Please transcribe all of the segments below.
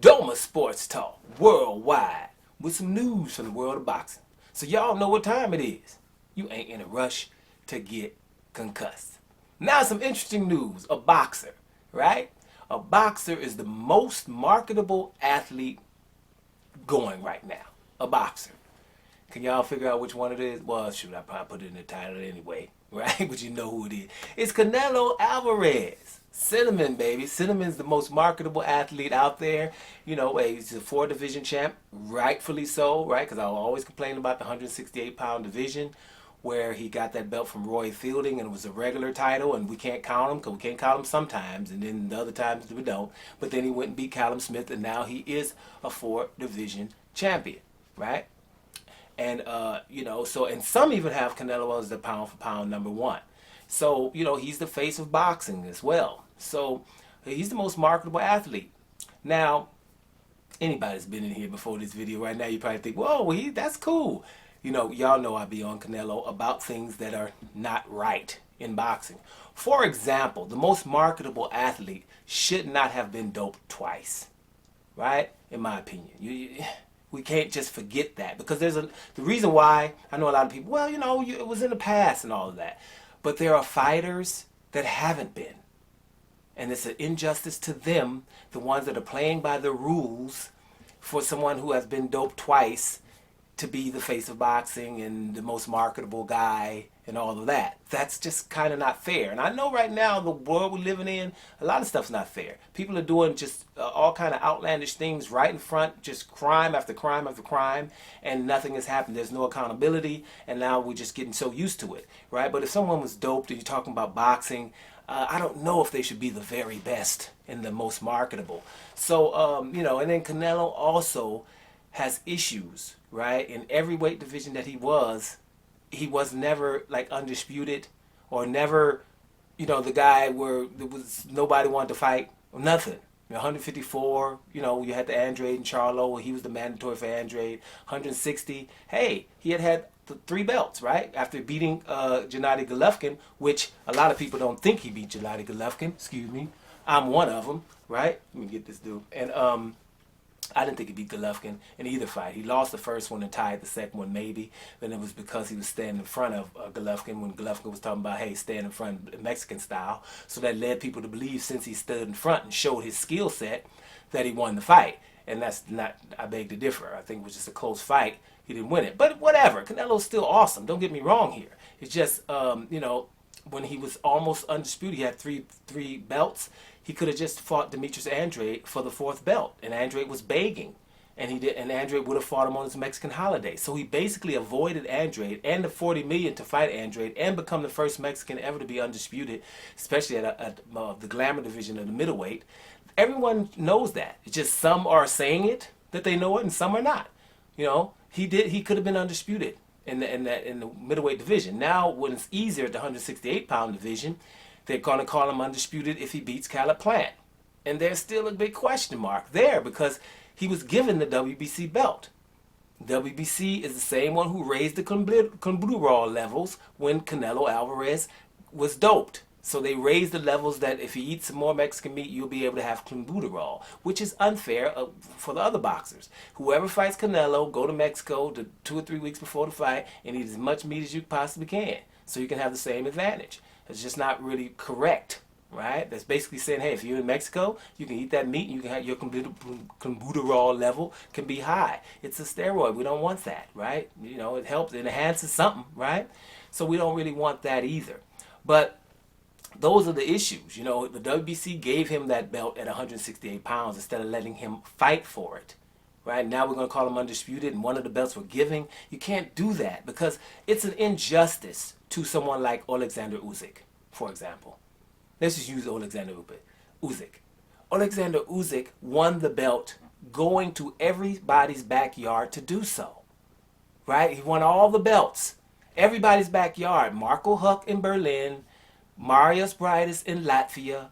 Doma Sports Talk worldwide with some news from the world of boxing. So y'all know what time it is. You ain't in a rush to get concussed. Now some interesting news. A boxer, right? A boxer is the most marketable athlete going right now. A boxer. Can y'all figure out which one it is? Well, shoot, I probably put it in the title anyway, right? But you know who it is. It's Canelo Alvarez. Cinnamon, baby. Cinnamon's the most marketable athlete out there. You know, he's a 4-division champ, rightfully so, right? Because I always complain about the 168-pound division where he got that belt from Roy Fielding and it was a regular title and we can't count him because we can't count him sometimes and then the other times we don't. But then he went and beat Callum Smith and now he is a 4-division champion, right? And, you know, so, and some even have Canelo as the pound-for-pound #1. So, you know, he's the face of boxing as well. So, he's the most marketable athlete. Now, anybody's been in here before this video right now, you probably think, whoa, that's cool. You know, y'all know I be on Canelo about things that are not right in boxing. For example, the most marketable athlete should not have been doped twice, right? In my opinion. We can't just forget that because the reason why, I know a lot of people, well, you know, it was in the past and all of that. But there are fighters that haven't been. And it's an injustice to them, the ones that are playing by the rules, for someone who has been doped twice to be the face of boxing and the most marketable guy and all of that. That's just kind of not fair. And I know right now, the world we're living in, a lot of stuff's not fair. People are doing just all kind of outlandish things right in front, just crime after crime after crime, and nothing has happened. There's no accountability, and now we're just getting so used to it, right? But if someone was doped and you're talking about boxing, I don't know if they should be the very best and the most marketable. So, you know, and then Canelo also has issues, right? In every weight division that he was never like undisputed or never, you know, the guy where there was nobody wanted to fight or nothing. 154, you know, you had the Andrade and Charlo, where he was the mandatory for Andrade. 160, hey, he had the 3 belts, right? After beating Gennady Golovkin, which a lot of people don't think he beat Gennady Golovkin. Excuse me. I'm one of them, right? Let me get this dude. And I didn't think he beat Golovkin in either fight. He lost the first one and tied the second one maybe. Then it was because he was standing in front of Golovkin when Golovkin was talking about, hey, stand in front Mexican style. So that led people to believe since he stood in front and showed his skill set that he won the fight. And that's not, I beg to differ. I think it was just a close fight. He didn't win it. But whatever. Canelo's still awesome. Don't get me wrong here. It's just, you know, when he was almost undisputed, he had three belts. He could have just fought Demetrius Andrade for the 4th belt, and Andrade was begging, and Andrade would have fought him on his Mexican holiday. So he basically avoided Andrade and the $40 million to fight Andrade and become the first Mexican ever to be undisputed, especially at the glamour division of the middleweight. Everyone knows that. It's just some are saying it that they know it, and some are not. You know, he could have been undisputed in the middleweight division. Now, when it's easier at the 168-pound division, they're going to call him undisputed if he beats Caleb Plant. And there's still a big question mark there because he was given the WBC belt. WBC is the same one who raised the clenbuterol levels when Canelo Alvarez was doped. So they raised the levels that if you eat some more Mexican meat, you'll be able to have clenbuterol, which is unfair for the other boxers. Whoever fights Canelo, go to Mexico 2 or 3 weeks before the fight and eat as much meat as you possibly can so you can have the same advantage. It's just not really correct, right? That's basically saying, hey, if you're in Mexico, you can eat that meat and you can have your clenbuterol level can be high. It's a steroid. We don't want that, right? You know, it helps, it enhances something, right? So we don't really want that either. But those are the issues. You know, the WBC gave him that belt at 168 pounds instead of letting him fight for it. Right now we're going to call him undisputed and one of the belts we're giving. You can't do that because it's an injustice to someone like Alexander Usyk, for example. Let's just use Alexander Usyk. Alexander Usyk won the belt going to everybody's backyard to do so. Right? He won all the belts. Everybody's backyard. Marco Huck in Berlin, Marius Briedis in Latvia,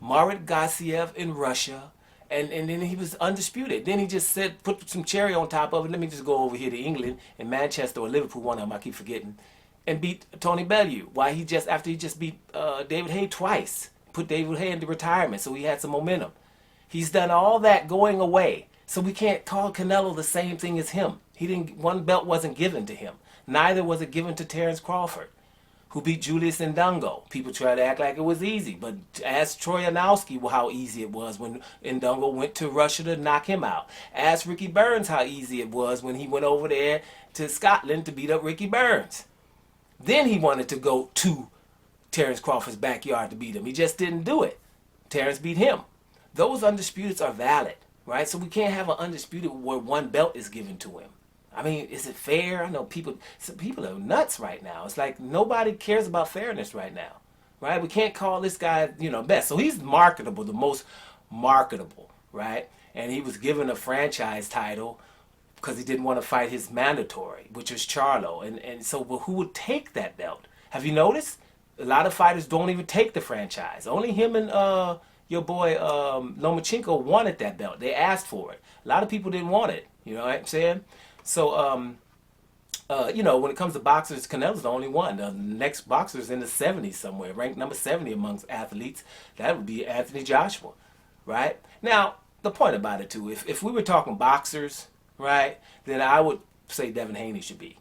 Marat Gassiev in Russia, and then he was undisputed. Then he just said, put some cherry on top of it. Let me just go over here to England and Manchester or Liverpool, one of them I keep forgetting, and beat Tony Bellew. After he just beat David Haye twice, put David Haye into retirement, so he had some momentum. He's done all that going away. So we can't call Canelo the same thing as him. He didn't. One belt wasn't given to him. Neither was it given to Terence Crawford, who beat Julius Ndongo. People try to act like it was easy, but ask Troy Anowski how easy it was when Ndongo went to Russia to knock him out. Ask Ricky Burns how easy it was when he went over there to Scotland to beat up Ricky Burns. Then he wanted to go to Terence Crawford's backyard to beat him. He just didn't do it. Terence beat him. Those undisputeds are valid, right? So we can't have an undisputed where one belt is given to him. I mean, is it fair? I know people are nuts right now. It's like nobody cares about fairness right now, right? We can't call this guy, best. So he's marketable, the most marketable, right? And he was given a franchise title because he didn't want to fight his mandatory, which was Charlo. And so who would take that belt? Have you noticed? A lot of fighters don't even take the franchise. Only him and your boy Lomachenko wanted that belt. They asked for it. A lot of people didn't want it. You know what I'm saying? So, when it comes to boxers, Canelo's the only one. The next boxer's in the 70s somewhere, ranked number 70 amongst athletes. That would be Anthony Joshua, right? Now, the point about it, too, if we were talking boxers, right, then I would say Devin Haney should be.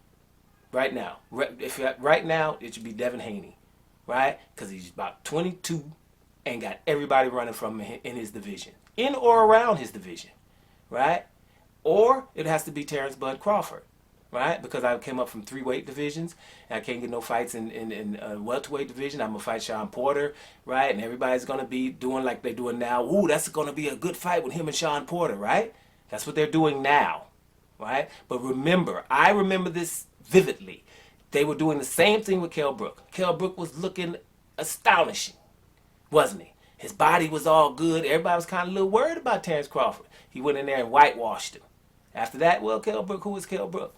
Right now. Right now, it should be Devin Haney, right? Because he's about 22 and got everybody running from him in his division, in or around his division, right? Or it has to be Terence Bud Crawford, right? Because I came up from 3 weight divisions, and I can't get no fights in welterweight division. I'm going to fight Sean Porter, right? And everybody's going to be doing like they're doing now. Ooh, that's going to be a good fight with him and Sean Porter, right? That's what they're doing now, right? But remember, I remember this vividly. They were doing the same thing with Kell Brook. Kell Brook was looking astonishing, wasn't he? His body was all good. Everybody was kind of a little worried about Terence Crawford. He went in there and whitewashed him. After that, well, Kell Brook, who is Kell Brook?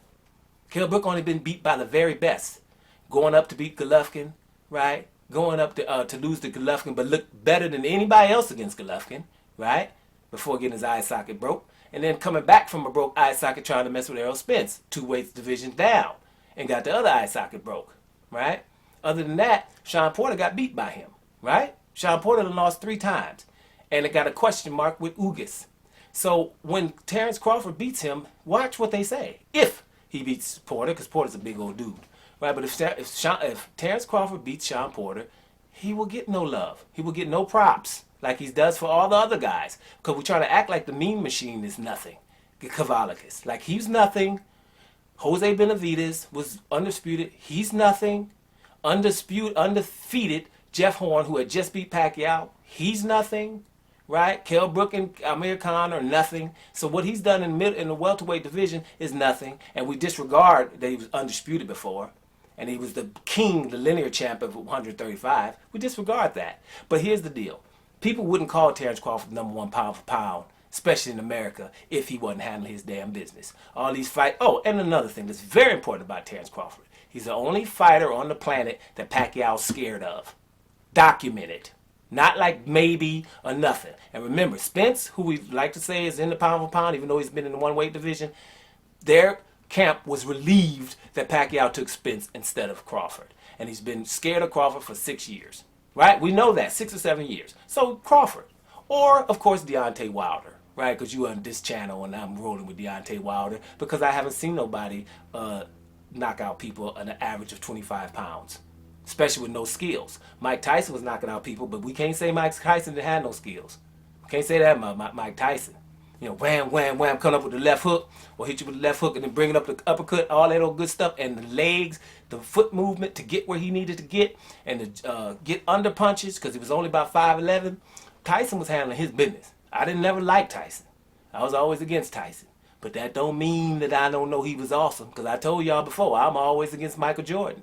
Kell Brook only been beat by the very best. Going up to beat Golovkin, right? Going up to lose to Golovkin, but look better than anybody else against Golovkin, right? Before getting his eye socket broke. And then coming back from a broke eye socket trying to mess with Errol Spence, 2 weights division down, and got the other eye socket broke, right? Other than that, Sean Porter got beat by him, right? Sean Porter lost 3 times. And it got a question mark with Ugas. So when Terence Crawford beats him, watch what they say. If he beats Porter, because Porter's a big old dude, right? But if Terence Crawford beats Sean Porter, he will get no love. He will get no props like he does for all the other guys. Because we're trying to act like the Mean Machine is nothing. Kavalikis, like he's nothing. Jose Benavidez was undisputed. He's nothing. Undefeated Jeff Horn, who had just beat Pacquiao, he's nothing. Right? Kell Brook and Amir Khan are nothing. So what he's done in the welterweight division is nothing. And we disregard that he was undisputed before. And he was the king, the linear champ of 135. We disregard that. But here's the deal. People wouldn't call Terence Crawford #1 pound for pound, especially in America, if he wasn't handling his damn business. All these fights. Oh, and another thing that's very important about Terence Crawford. He's the only fighter on the planet that Pacquiao's scared of. Documented. Not like maybe or nothing. And remember, Spence, who we like to say is in the pound for pound, even though he's been in the 1 weight division, their camp was relieved that Pacquiao took Spence instead of Crawford. And he's been scared of Crawford for 6 years. Right? We know that, 6 or 7 years. So Crawford. Or, of course, Deontay Wilder. Right? Because you on this channel and I'm rolling with Deontay Wilder because I haven't seen nobody knock out people on an average of 25 pounds. Especially with no skills. Mike Tyson was knocking out people, but we can't say Mike Tyson didn't have no skills. We can't say that about Mike Tyson. Wham, wham, wham, coming up with the left hook, or hit you with the left hook and then bringing up the uppercut, all that old good stuff, and the legs, the foot movement to get where he needed to get, and to get under punches, because he was only about 5'11". Tyson was handling his business. I didn't never like Tyson. I was always against Tyson. But that don't mean that I don't know he was awesome, because I told y'all before, I'm always against Michael Jordan.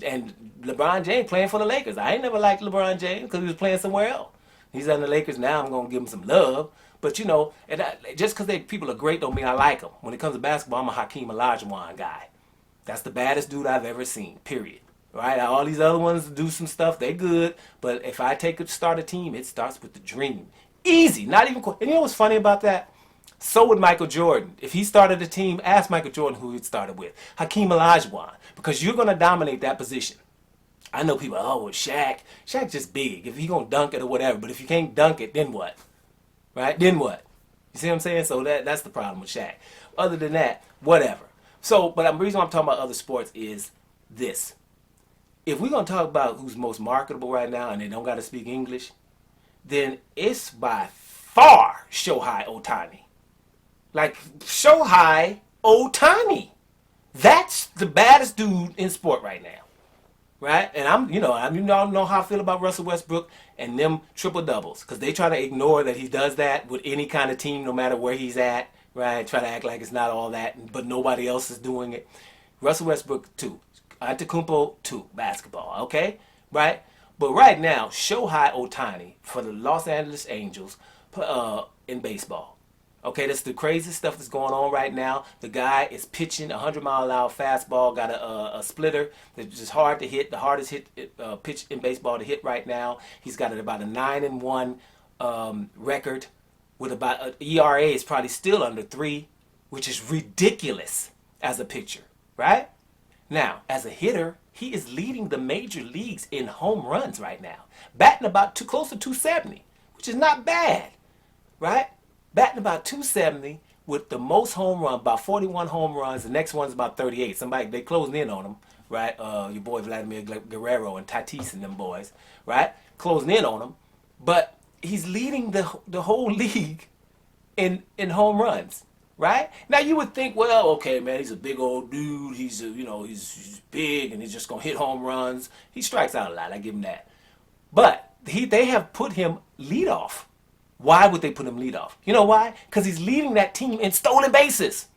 And LeBron James playing for the Lakers. I ain't never liked LeBron James because he was playing somewhere else. He's on the Lakers now. I'm going to give him some love. But, just because people are great don't mean I like them. When it comes to basketball, I'm a Hakeem Olajuwon guy. That's the baddest dude I've ever seen, period. Right? All these other ones do some stuff. They good. But if I start a team, it starts with the dream. Easy. Not even cool. And you know what's funny about that? So would Michael Jordan. If he started a team, ask Michael Jordan who he'd started with. Hakeem Olajuwon. Because you're going to dominate that position. I know people, oh, well, Shaq just big. If he going to dunk it or whatever. But if you can't dunk it, then what? right? Then what? You see what I'm saying? So that's the problem with Shaq. Other than that, whatever. So, but the reason I'm talking about other sports is this. If we're going to talk about who's most marketable right now and they don't got to speak English, then it's by far Shohei Ohtani. Like, Shohei Ohtani. That's the baddest dude in sport right now. Right? And you all know how I feel about Russell Westbrook and them triple doubles. Because they try to ignore that he does that with any kind of team, no matter where he's at. Right? Try to act like it's not all that, but nobody else is doing it. Russell Westbrook, 2. Antetokounmpo, 2. Basketball. Okay? Right? But right now, Shohei Ohtani for the Los Angeles Angels in baseball. Okay, that's the craziest stuff that's going on right now. The guy is pitching a 100-mile-an-hour fastball, got a splitter that's just hard to hit, the hardest pitch in baseball to hit right now. He's got about a 9-1 record with about ERA is probably still under 3, which is ridiculous as a pitcher, right? Now, as a hitter, he is leading the major leagues in home runs right now, batting about close to 270, which is not bad, right? Batting about 270 with the most home run, about 41 home runs. The next one's about 38. They closing in on him, right? Your boy Vladimir Guerrero and Tatis and them boys, right? Closing in on him. But he's leading the whole league in home runs, right? Now you would think, well, okay, man, he's a big old dude. He's big and he's just gonna hit home runs. He strikes out a lot. I give him that. But they have put him leadoff. Why would they put him leadoff? You know why? Because he's leading that team in stolen bases.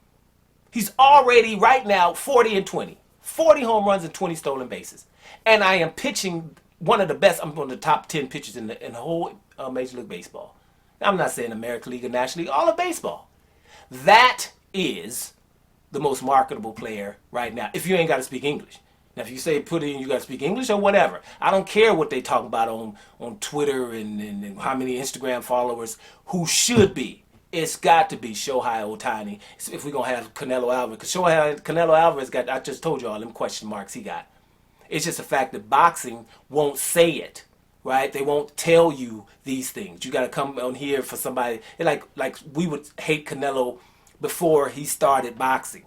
He's already right now 40 and 20. 40 home runs and 20 stolen bases. And I am pitching one of the best. I'm one of the top 10 pitchers in the whole Major League Baseball. Now, I'm not saying American League or National League, all of baseball. That is the most marketable player right now, if you ain't got to speak English. Now, if you say put in, you got to speak English or whatever. I don't care what they talk about on Twitter and how many Instagram followers who should be. It's got to be Shohei Ohtani if we're going to have Canelo Alvarez. Because Canelo Alvarez got, I just told you all them question marks he got. It's just a fact that boxing won't say it, right? They won't tell you these things. You got to come on here for somebody. Like we would hate Canelo before he started boxing.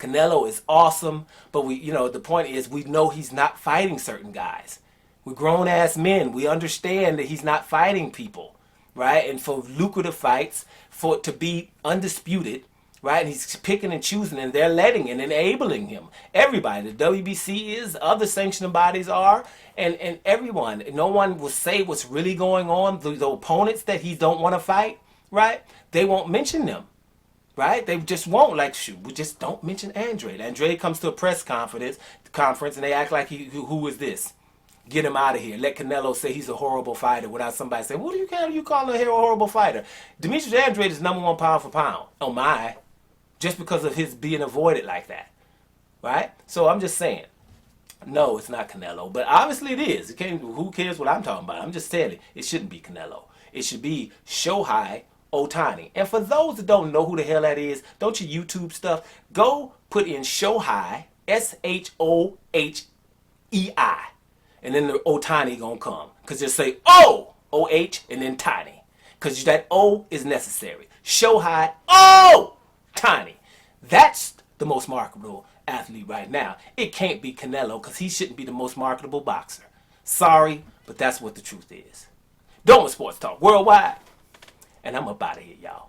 Canelo is awesome, but the point is we know he's not fighting certain guys. We're grown-ass men. We understand that he's not fighting people, right? And for lucrative fights, for it to be undisputed, right? And he's picking and choosing, and they're letting and enabling him. Everybody, the WBC is, other sanctioning bodies are, and everyone. No one will say what's really going on. The opponents that he don't want to fight, right? They won't mention them. Right? They just won't. Like, shoot, we just don't mention Andre. Andre comes to a press conference and they act like who is this? Get him out of here. Let Canelo say he's a horrible fighter without somebody saying, what do you call a horrible fighter? Demetrius Andrade is #1 pound for pound. Oh my. Just because of his being avoided like that. Right? So I'm just saying. No, it's not Canelo. But obviously it is. Who cares what I'm talking about? I'm just saying it shouldn't be Canelo. It should be Shohei Ohtani. And for those that don't know who the hell that is, don't you YouTube stuff, go put in Shohei, Shohei, and then the Ohtani gonna come. Because just say O-H, and then Tani. Because that O is necessary. Shohei Ohtani. That's the most marketable athlete right now. It can't be Canelo because he shouldn't be the most marketable boxer. Sorry, but that's what the truth is. Doma Sports Talk Worldwide. And I'm up out of here, y'all.